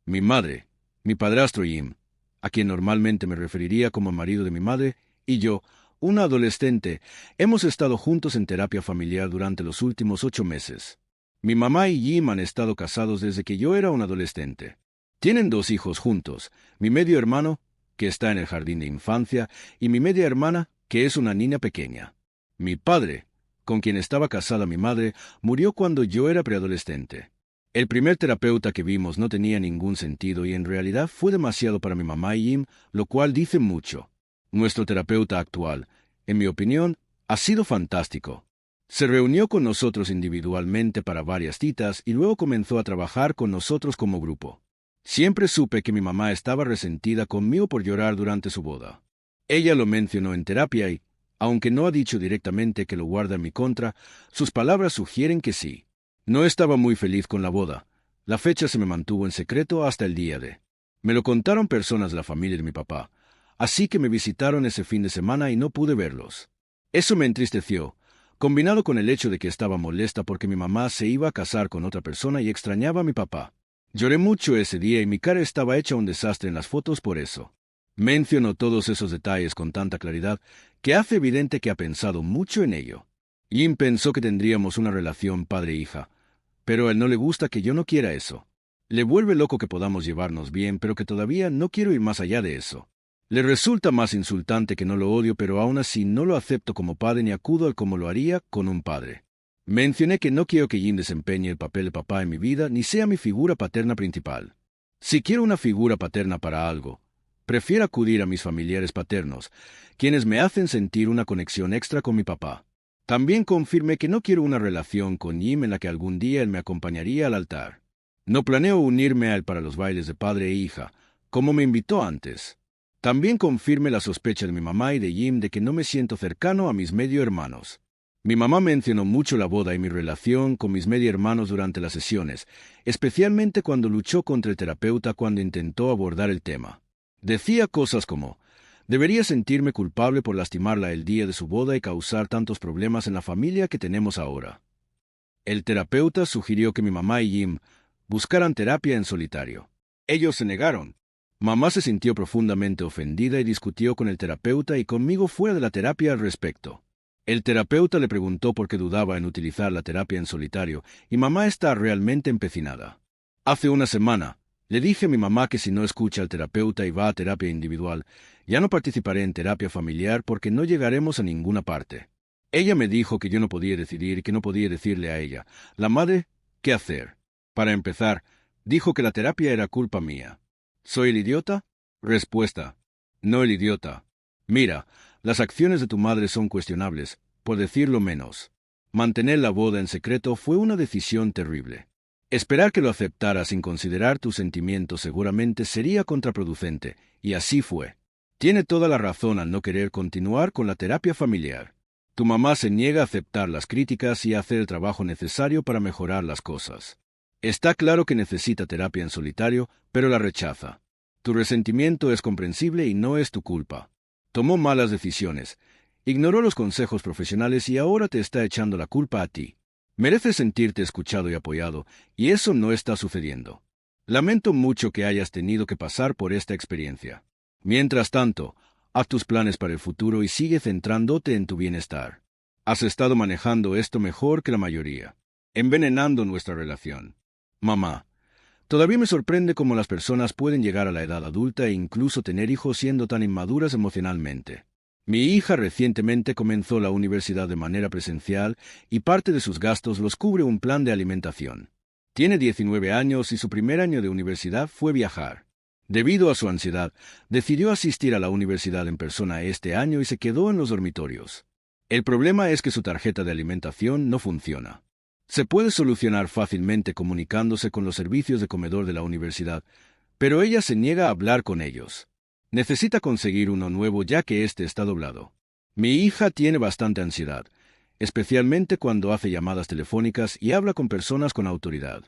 Mi madre, mi padrastro Jim, a quien normalmente me referiría como marido de mi madre, y yo, una adolescente, hemos estado juntos en terapia familiar durante los últimos 8 meses. Mi mamá y Jim han estado casados desde que yo era un adolescente. Tienen 2 hijos juntos, mi medio hermano, que está en el jardín de infancia, y mi media hermana, que es una niña pequeña. Mi padre, con quien estaba casada mi madre, murió cuando yo era preadolescente. El primer terapeuta que vimos no tenía ningún sentido y en realidad fue demasiado para mi mamá y Jim, lo cual dice mucho. Nuestro terapeuta actual, en mi opinión, ha sido fantástico. Se reunió con nosotros individualmente para varias citas y luego comenzó a trabajar con nosotros como grupo. Siempre supe que mi mamá estaba resentida conmigo por llorar durante su boda. Ella lo mencionó en terapia y, aunque no ha dicho directamente que lo guarda en mi contra, sus palabras sugieren que sí. No estaba muy feliz con la boda. La fecha se me mantuvo en secreto hasta el día de. Me lo contaron personas de la familia de mi papá, así que me visitaron ese fin de semana y no pude verlos. Eso me entristeció, combinado con el hecho de que estaba molesta porque mi mamá se iba a casar con otra persona y extrañaba a mi papá. Lloré mucho ese día y mi cara estaba hecha un desastre en las fotos por eso. Menciono todos esos detalles con tanta claridad que hace evidente que ha pensado mucho en ello. Jim pensó que tendríamos una relación padre-hija, pero a él no le gusta que yo no quiera eso. Le vuelve loco que podamos llevarnos bien, pero que todavía no quiero ir más allá de eso. Le resulta más insultante que no lo odio, pero aún así no lo acepto como padre ni acudo al como lo haría con un padre. Mencioné que no quiero que Jim desempeñe el papel de papá en mi vida ni sea mi figura paterna principal. Si quiero una figura paterna para algo, prefiero acudir a mis familiares paternos, quienes me hacen sentir una conexión extra con mi papá. También confirmé que no quiero una relación con Jim en la que algún día él me acompañaría al altar. No planeo unirme a él para los bailes de padre e hija, como me invitó antes. También confirmé la sospecha de mi mamá y de Jim de que no me siento cercano a mis medio hermanos. Mi mamá mencionó mucho la boda y mi relación con mis medio hermanos durante las sesiones, especialmente cuando luchó contra el terapeuta cuando intentó abordar el tema. Decía cosas como: debería sentirme culpable por lastimarla el día de su boda y causar tantos problemas en la familia que tenemos ahora. El terapeuta sugirió que mi mamá y Jim buscaran terapia en solitario. Ellos se negaron. Mamá se sintió profundamente ofendida y discutió con el terapeuta y conmigo fuera de la terapia al respecto. El terapeuta le preguntó por qué dudaba en utilizar la terapia en solitario y mamá está realmente empecinada. Hace una semana, le dije a mi mamá que si no escucha al terapeuta y va a terapia individual, ya no participaré en terapia familiar porque no llegaremos a ninguna parte. Ella me dijo que yo no podía decidir y que no podía decirle a ella, la madre, qué hacer. Para empezar, dijo que la terapia era culpa mía. ¿Soy el idiota? Respuesta: no el idiota. Mira, las acciones de tu madre son cuestionables, por decirlo menos. Mantener la boda en secreto fue una decisión terrible. Esperar que lo aceptara sin considerar tus sentimientos seguramente sería contraproducente, y así fue. Tiene toda la razón al no querer continuar con la terapia familiar. Tu mamá se niega a aceptar las críticas y a hacer el trabajo necesario para mejorar las cosas. Está claro que necesita terapia en solitario, pero la rechaza. Tu resentimiento es comprensible y no es tu culpa. Tomó malas decisiones, ignoró los consejos profesionales y ahora te está echando la culpa a ti. Mereces sentirte escuchado y apoyado, y eso no está sucediendo. Lamento mucho que hayas tenido que pasar por esta experiencia. Mientras tanto, haz tus planes para el futuro y sigue centrándote en tu bienestar. Has estado manejando esto mejor que la mayoría, envenenando nuestra relación. Mamá, todavía me sorprende cómo las personas pueden llegar a la edad adulta e incluso tener hijos siendo tan inmaduras emocionalmente. Mi hija recientemente comenzó la universidad de manera presencial y parte de sus gastos los cubre un plan de alimentación. Tiene 19 años y su primer año de universidad fue viajar. Debido a su ansiedad, decidió asistir a la universidad en persona este año y se quedó en los dormitorios. El problema es que su tarjeta de alimentación no funciona. Se puede solucionar fácilmente comunicándose con los servicios de comedor de la universidad, pero ella se niega a hablar con ellos. Necesita conseguir uno nuevo ya que este está doblado. Mi hija tiene bastante ansiedad, especialmente cuando hace llamadas telefónicas y habla con personas con autoridad.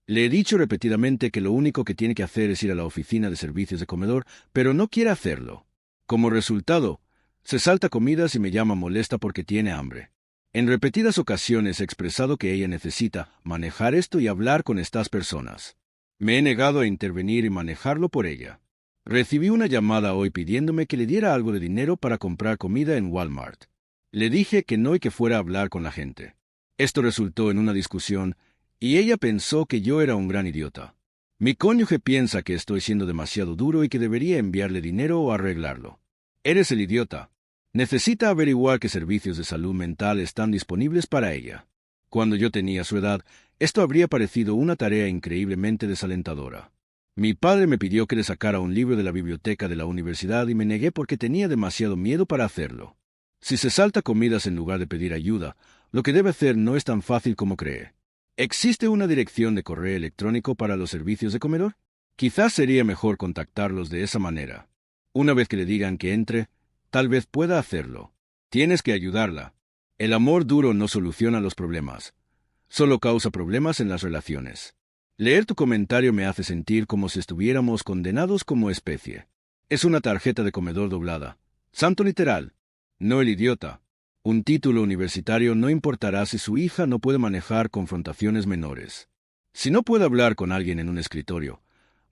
Le he dicho repetidamente que lo único que tiene que hacer es ir a la oficina de servicios de comedor, pero no quiere hacerlo. Como resultado, se salta comidas y me llama molesta porque tiene hambre. En repetidas ocasiones he expresado que ella necesita manejar esto y hablar con estas personas. Me he negado a intervenir y manejarlo por ella. Recibí una llamada hoy pidiéndome que le diera algo de dinero para comprar comida en Walmart. Le dije que no y que fuera a hablar con la gente. Esto resultó en una discusión, y ella pensó que yo era un gran idiota. Mi cónyuge piensa que estoy siendo demasiado duro y que debería enviarle dinero o arreglarlo. Eres el idiota. Necesita averiguar qué servicios de salud mental están disponibles para ella. Cuando yo tenía su edad, esto habría parecido una tarea increíblemente desalentadora. Mi padre me pidió que le sacara un libro de la biblioteca de la universidad y me negué porque tenía demasiado miedo para hacerlo. Si se salta comidas en lugar de pedir ayuda, lo que debe hacer no es tan fácil como cree. ¿Existe una dirección de correo electrónico para los servicios de comedor? Quizás sería mejor contactarlos de esa manera. Una vez que le digan que entre, tal vez pueda hacerlo. Tienes que ayudarla. El amor duro no soluciona los problemas. Solo causa problemas en las relaciones. Leer tu comentario me hace sentir como si estuviéramos condenados como especie. Es una tarjeta de comedor doblada. Santo literal. No el idiota. Un título universitario no importará si su hija no puede manejar confrontaciones menores. Si no puede hablar con alguien en un escritorio,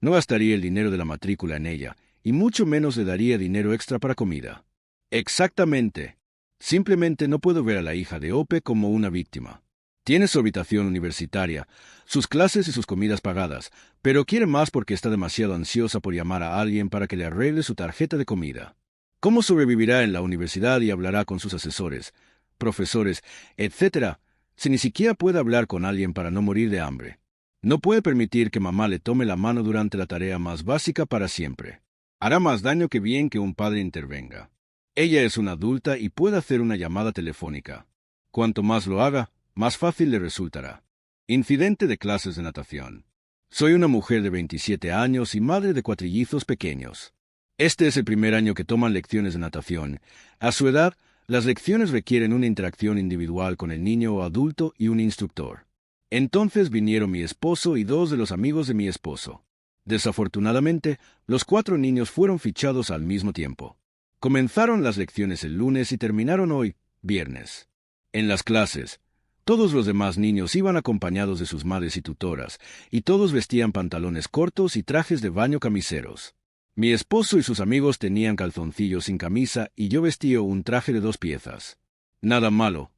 no gastaría el dinero de la matrícula en ella, y mucho menos le daría dinero extra para comida. Exactamente. Simplemente no puedo ver a la hija de Ope como una víctima. Tiene su habitación universitaria, sus clases y sus comidas pagadas, pero quiere más porque está demasiado ansiosa por llamar a alguien para que le arregle su tarjeta de comida. ¿Cómo sobrevivirá en la universidad y hablará con sus asesores, profesores, etcétera, si ni siquiera puede hablar con alguien para no morir de hambre? No puede permitir que mamá le tome la mano durante la tarea más básica para siempre. Hará más daño que bien que un padre intervenga. Ella es una adulta y puede hacer una llamada telefónica. Cuanto más lo haga, más fácil le resultará. Incidente de clases de natación. Soy una mujer de 27 años y madre de cuatrillizos pequeños. Este es el primer año que toman lecciones de natación. A su edad, las lecciones requieren una interacción individual con el niño o adulto y un instructor. Entonces vinieron mi esposo y 2 de los amigos de mi esposo. Desafortunadamente, los 4 niños fueron fichados al mismo tiempo. Comenzaron las lecciones el lunes y terminaron hoy, viernes. En las clases, todos los demás niños iban acompañados de sus madres y tutoras, y todos vestían pantalones cortos y trajes de baño camiseros. Mi esposo y sus amigos tenían calzoncillos sin camisa y yo vestía un traje de 2 piezas. Nada malo.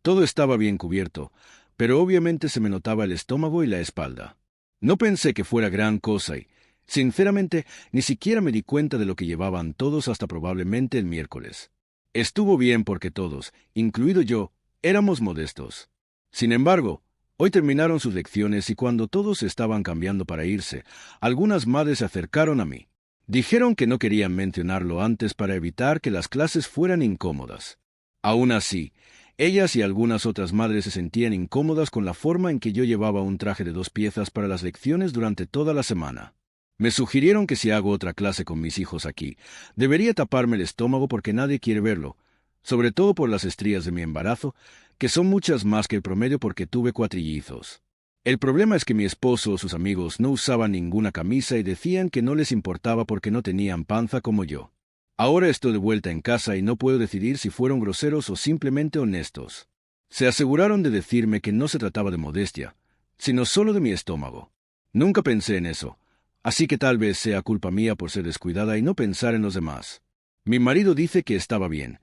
Todo estaba bien cubierto, pero obviamente se me notaba el estómago y la espalda. No pensé que fuera gran cosa y, sinceramente, ni siquiera me di cuenta de lo que llevaban todos hasta probablemente el miércoles. Estuvo bien porque todos, incluido yo, éramos modestos. Sin embargo, hoy terminaron sus lecciones y cuando todos estaban cambiando para irse, algunas madres se acercaron a mí. Dijeron que no querían mencionarlo antes para evitar que las clases fueran incómodas. Aún así, ellas y algunas otras madres se sentían incómodas con la forma en que yo llevaba un traje de 2 piezas para las lecciones durante toda la semana. Me sugirieron que si hago otra clase con mis hijos aquí, debería taparme el estómago porque nadie quiere verlo, sobre todo por las estrías de mi embarazo, que son muchas más que el promedio porque tuve cuatrillizos. El problema es que mi esposo o sus amigos no usaban ninguna camisa y decían que no les importaba porque no tenían panza como yo. Ahora estoy de vuelta en casa y no puedo decidir si fueron groseros o simplemente honestos. Se aseguraron de decirme que no se trataba de modestia, sino solo de mi estómago. Nunca pensé en eso, así que tal vez sea culpa mía por ser descuidada y no pensar en los demás. Mi marido dice que estaba bien,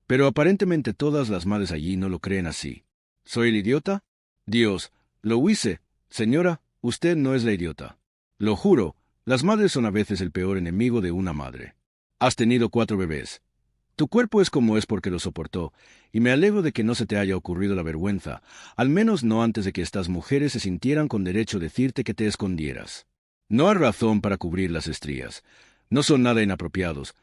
pero aparentemente todas las madres allí no lo creen así. ¿Soy el idiota? Dios, lo hice. Señora, usted no es la idiota. Lo juro, las madres son a veces el peor enemigo de una madre. Has tenido 4 bebés. Tu cuerpo es como es porque lo soportó, y me alegro de que no se te haya ocurrido la vergüenza, al menos no antes de que estas mujeres se sintieran con derecho a decirte que te escondieras. No hay razón para cubrir las estrías. No son nada inapropiados,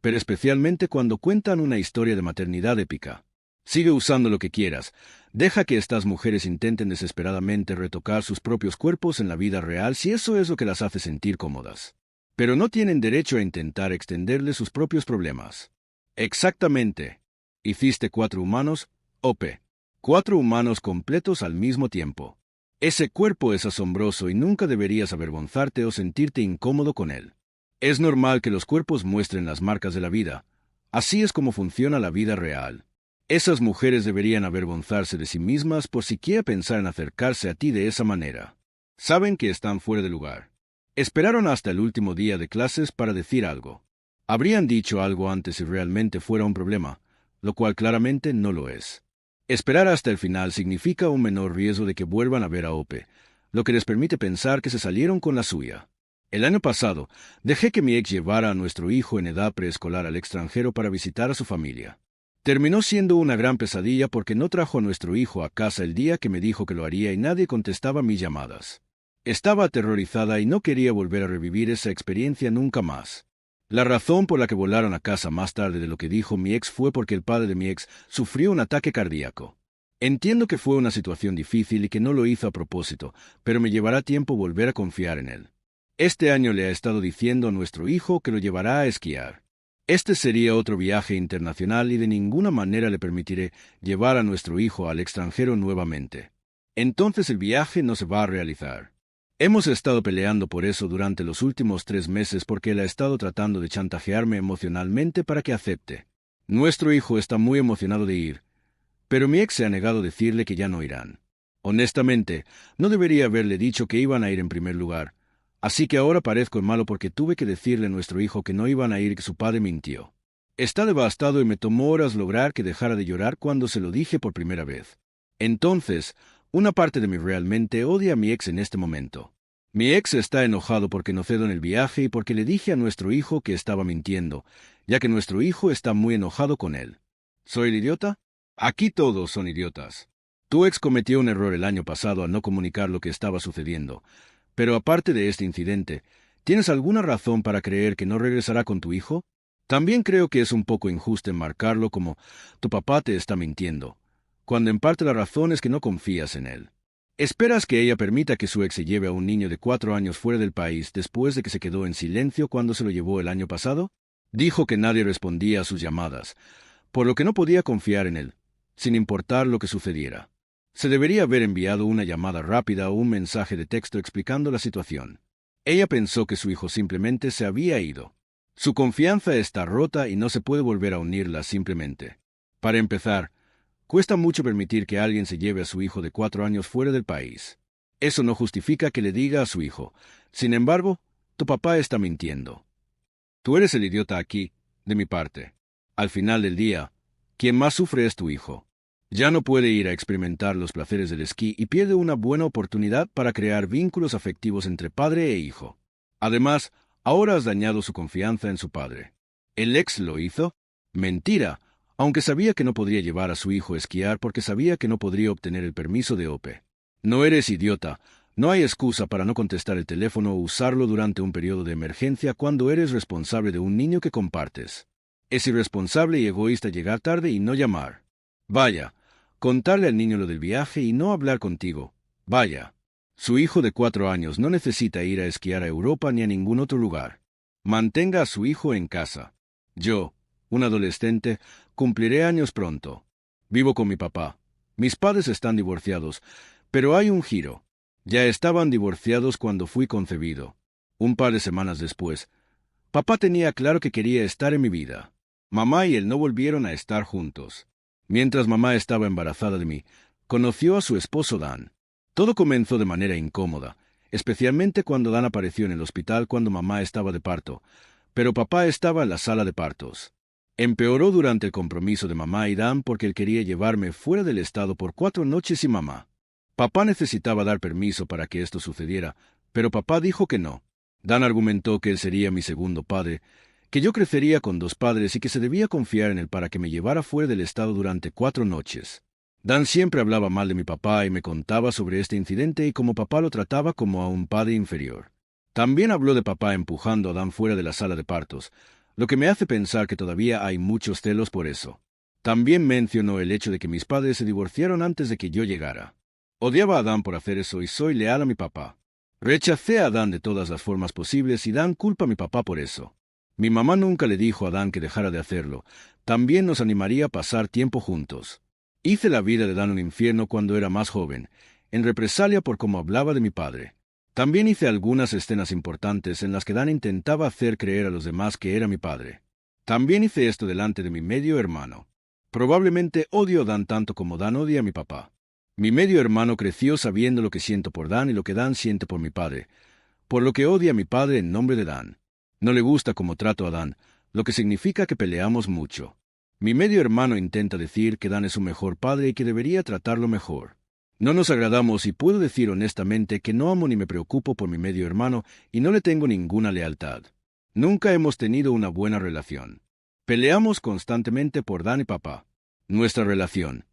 pero especialmente cuando cuentan una historia de maternidad épica. Sigue usando lo que quieras. Deja que estas mujeres intenten desesperadamente retocar sus propios cuerpos en la vida real si eso es lo que las hace sentir cómodas. Pero no tienen derecho a intentar extenderle sus propios problemas. Exactamente. Hiciste 4 humanos, Ope. 4 humanos completos al mismo tiempo. Ese cuerpo es asombroso y nunca deberías avergonzarte o sentirte incómodo con él. Es normal que los cuerpos muestren las marcas de la vida. Así es como funciona la vida real. Esas mujeres deberían avergonzarse de sí mismas por siquiera pensar en acercarse a ti de esa manera. Saben que están fuera de lugar. Esperaron hasta el último día de clases para decir algo. Habrían dicho algo antes si realmente fuera un problema, lo cual claramente no lo es. Esperar hasta el final significa un menor riesgo de que vuelvan a ver a Ope, lo que les permite pensar que se salieron con la suya. El año pasado, dejé que mi ex llevara a nuestro hijo en edad preescolar al extranjero para visitar a su familia. Terminó siendo una gran pesadilla porque no trajo a nuestro hijo a casa el día que me dijo que lo haría y nadie contestaba mis llamadas. Estaba aterrorizada y no quería volver a revivir esa experiencia nunca más. La razón por la que volaron a casa más tarde de lo que dijo mi ex fue porque el padre de mi ex sufrió un ataque cardíaco. Entiendo que fue una situación difícil y que no lo hizo a propósito, pero me llevará tiempo volver a confiar en él. Este año le ha estado diciendo a nuestro hijo que lo llevará a esquiar. Este sería otro viaje internacional y de ninguna manera le permitiré llevar a nuestro hijo al extranjero nuevamente. Entonces el viaje no se va a realizar. Hemos estado peleando por eso durante los últimos 3 meses porque él ha estado tratando de chantajearme emocionalmente para que acepte. Nuestro hijo está muy emocionado de ir, pero mi ex se ha negado a decirle que ya no irán. Honestamente, no debería haberle dicho que iban a ir en primer lugar, así que ahora parezco malo porque tuve que decirle a nuestro hijo que no iban a ir y que su padre mintió. Está devastado y me tomó horas lograr que dejara de llorar cuando se lo dije por primera vez. Entonces, una parte de mí realmente odia a mi ex en este momento. Mi ex está enojado porque no cedo en el viaje y porque le dije a nuestro hijo que estaba mintiendo, ya que nuestro hijo está muy enojado con él. ¿Soy el idiota? Aquí todos son idiotas. Tu ex cometió un error el año pasado al no comunicar lo que estaba sucediendo, pero aparte de este incidente, ¿tienes alguna razón para creer que no regresará con tu hijo? También creo que es un poco injusto enmarcarlo como tu papá te está mintiendo, cuando en parte la razón es que no confías en él. ¿Esperas que ella permita que su ex se lleve a un niño de 4 años fuera del país después de que se quedó en silencio cuando se lo llevó el año pasado? Dijo que nadie respondía a sus llamadas, por lo que no podía confiar en él, sin importar lo que sucediera. Se debería haber enviado una llamada rápida o un mensaje de texto explicando la situación. Ella pensó que su hijo simplemente se había ido. Su confianza está rota y no se puede volver a unirla simplemente. Para empezar, cuesta mucho permitir que alguien se lleve a su hijo de 4 años fuera del país. Eso no justifica que le diga a su hijo, sin embargo, tu papá está mintiendo. Tú eres el idiota aquí, de mi parte. Al final del día, quien más sufre es tu hijo. Ya no puede ir a experimentar los placeres del esquí y pierde una buena oportunidad para crear vínculos afectivos entre padre e hijo. Además, ahora has dañado su confianza en su padre. ¿El ex lo hizo? Mentira, aunque sabía que no podría llevar a su hijo a esquiar porque sabía que no podría obtener el permiso de Ope. No eres idiota. No hay excusa para no contestar el teléfono o usarlo durante un periodo de emergencia cuando eres responsable de un niño que compartes. Es irresponsable y egoísta llegar tarde y no llamar. Vaya, contarle al niño lo del viaje y no hablar contigo. Vaya. Su hijo de 4 años no necesita ir a esquiar a Europa ni a ningún otro lugar. Mantenga a su hijo en casa. Yo, un adolescente, cumpliré años pronto. Vivo con mi papá. Mis padres están divorciados, pero hay un giro. Ya estaban divorciados cuando fui concebido. Un par de semanas después, papá tenía claro que quería estar en mi vida. Mamá y él no volvieron a estar juntos. Mientras mamá estaba embarazada de mí, conoció a su esposo Dan. Todo comenzó de manera incómoda, especialmente cuando Dan apareció en el hospital cuando mamá estaba de parto, pero papá estaba en la sala de partos. Empeoró durante el compromiso de mamá y Dan porque él quería llevarme fuera del estado por 4 noches sin mamá. Papá necesitaba dar permiso para que esto sucediera, pero papá dijo que no. Dan argumentó que él sería mi segundo padre, que yo crecería con 2 padres y que se debía confiar en él para que me llevara fuera del estado durante 4 noches. Dan siempre hablaba mal de mi papá y me contaba sobre este incidente y cómo papá lo trataba como a un padre inferior. También habló de papá empujando a Dan fuera de la sala de partos, lo que me hace pensar que todavía hay muchos celos por eso. También mencionó el hecho de que mis padres se divorciaron antes de que yo llegara. Odiaba a Dan por hacer eso y soy leal a mi papá. Rechacé a Dan de todas las formas posibles y Dan culpa a mi papá por eso. Mi mamá nunca le dijo a Dan que dejara de hacerlo. También nos animaría a pasar tiempo juntos. Hice la vida de Dan un infierno cuando era más joven, en represalia por cómo hablaba de mi padre. También hice algunas escenas importantes en las que Dan intentaba hacer creer a los demás que era mi padre. También hice esto delante de mi medio hermano. Probablemente odio a Dan tanto como Dan odia a mi papá. Mi medio hermano creció sabiendo lo que siento por Dan y lo que Dan siente por mi padre, por lo que odia a mi padre en nombre de Dan. No le gusta cómo trato a Dan, lo que significa que peleamos mucho. Mi medio hermano intenta decir que Dan es su mejor padre y que debería tratarlo mejor. No nos agradamos y puedo decir honestamente que no amo ni me preocupo por mi medio hermano y no le tengo ninguna lealtad. Nunca hemos tenido una buena relación. Peleamos constantemente por Dan y papá. Nuestra relación,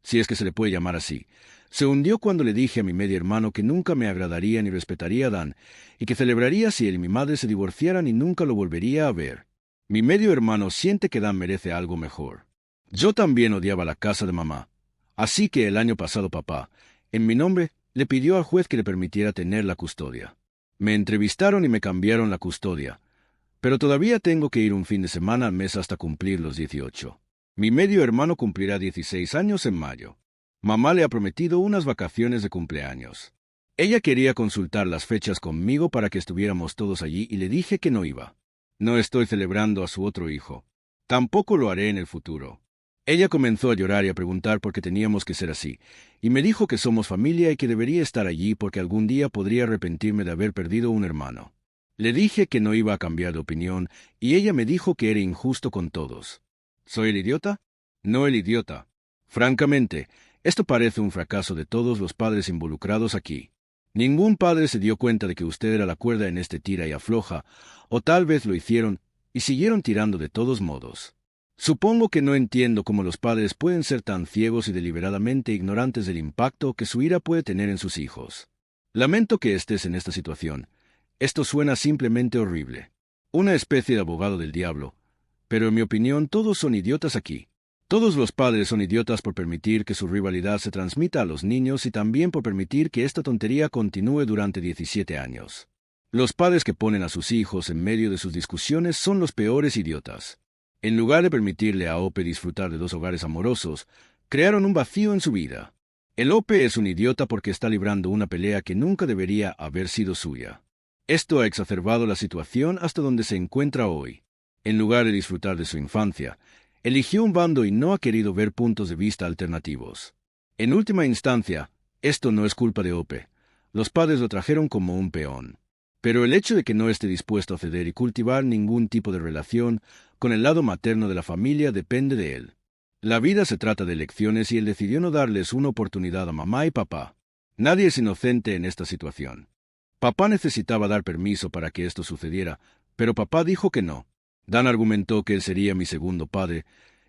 si es que se le puede llamar así, se hundió cuando le dije a mi medio hermano que nunca me agradaría ni respetaría a Dan y que celebraría si él y mi madre se divorciaran y nunca lo volvería a ver. Mi medio hermano siente que Dan merece algo mejor. Yo también odiaba la casa de mamá. Así que el año pasado papá, en mi nombre, le pidió al juez que le permitiera tener la custodia. Me entrevistaron y me cambiaron la custodia, pero todavía tengo que ir un fin de semana al mes hasta cumplir los 18. Mi medio hermano cumplirá 16 años en mayo. Mamá le ha prometido unas vacaciones de cumpleaños. Ella quería consultar las fechas conmigo para que estuviéramos todos allí y le dije que no iba. No estoy celebrando a su otro hijo. Tampoco lo haré en el futuro. Ella comenzó a llorar y a preguntar por qué teníamos que ser así, y me dijo que somos familia y que debería estar allí porque algún día podría arrepentirme de haber perdido un hermano. Le dije que no iba a cambiar de opinión, y ella me dijo que era injusto con todos. ¿Soy el idiota? No el idiota. Francamente, esto parece un fracaso de todos los padres involucrados aquí. Ningún padre se dio cuenta de que usted era la cuerda en este tira y afloja, o tal vez lo hicieron y siguieron tirando de todos modos. Supongo que no entiendo cómo los padres pueden ser tan ciegos y deliberadamente ignorantes del impacto que su ira puede tener en sus hijos. Lamento que estés en esta situación. Esto suena simplemente horrible. Una especie de abogado del diablo. Pero en mi opinión todos son idiotas aquí. Todos los padres son idiotas por permitir que su rivalidad se transmita a los niños y también por permitir que esta tontería continúe durante 17 años. Los padres que ponen a sus hijos en medio de sus discusiones son los peores idiotas. En lugar de permitirle a Ope disfrutar de 2 hogares amorosos, crearon un vacío en su vida. El Ope es un idiota porque está librando una pelea que nunca debería haber sido suya. Esto ha exacerbado la situación hasta donde se encuentra hoy. En lugar de disfrutar de su infancia, eligió un bando y no ha querido ver puntos de vista alternativos. En última instancia, esto no es culpa de Ope. Los padres lo trajeron como un peón. Pero el hecho de que no esté dispuesto a ceder y cultivar ningún tipo de relación con el lado materno de la familia depende de él. La vida se trata de elecciones y él decidió no darles una oportunidad a mamá y papá. Nadie es inocente en esta situación. Papá necesitaba dar permiso para que esto sucediera, pero papá dijo que no. Dan argumentó que él sería mi segundo padre,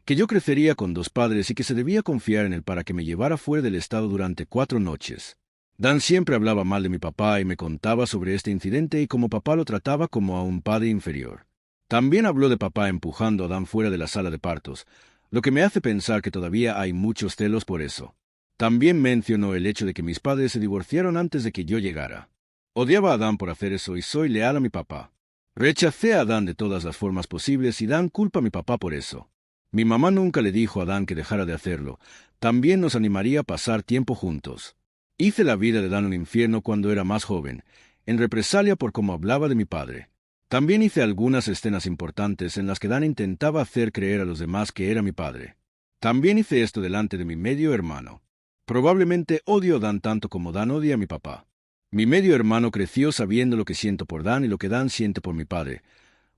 que yo crecería con 2 padres y que se debía confiar en él para que me llevara fuera del estado durante 4 noches. Dan siempre hablaba mal de mi papá y me contaba sobre este incidente y cómo papá lo trataba como a un padre inferior. También habló de papá empujando a Dan fuera de la sala de partos, lo que me hace pensar que todavía hay muchos celos por eso. También mencionó el hecho de que mis padres se divorciaron antes de que yo llegara. Odiaba a Dan por hacer eso y soy leal a mi papá. Rechacé a Dan de todas las formas posibles y Dan culpa a mi papá por eso. Mi mamá nunca le dijo a Dan que dejara de hacerlo. También nos animaría a pasar tiempo juntos. Hice la vida de Dan un infierno cuando era más joven, en represalia por cómo hablaba de mi padre. También hice algunas escenas importantes en las que Dan intentaba hacer creer a los demás que era mi padre. También hice esto delante de mi medio hermano. Probablemente odio a Dan tanto como Dan odia a mi papá. Mi medio hermano creció sabiendo lo que siento por Dan y lo que Dan siente por mi padre,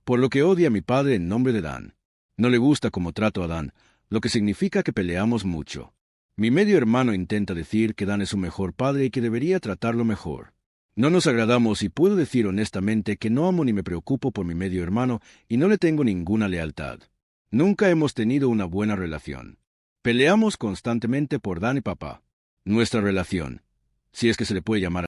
por lo que odia a mi padre en nombre de Dan. No le gusta cómo trato a Dan, lo que significa que peleamos mucho. Mi medio hermano intenta decir que Dan es su mejor padre y que debería tratarlo mejor. No nos agradamos y puedo decir honestamente que no amo ni me preocupo por mi medio hermano y no le tengo ninguna lealtad. Nunca hemos tenido una buena relación. Peleamos constantemente por Dan y papá. Nuestra relación, si es que se le puede llamar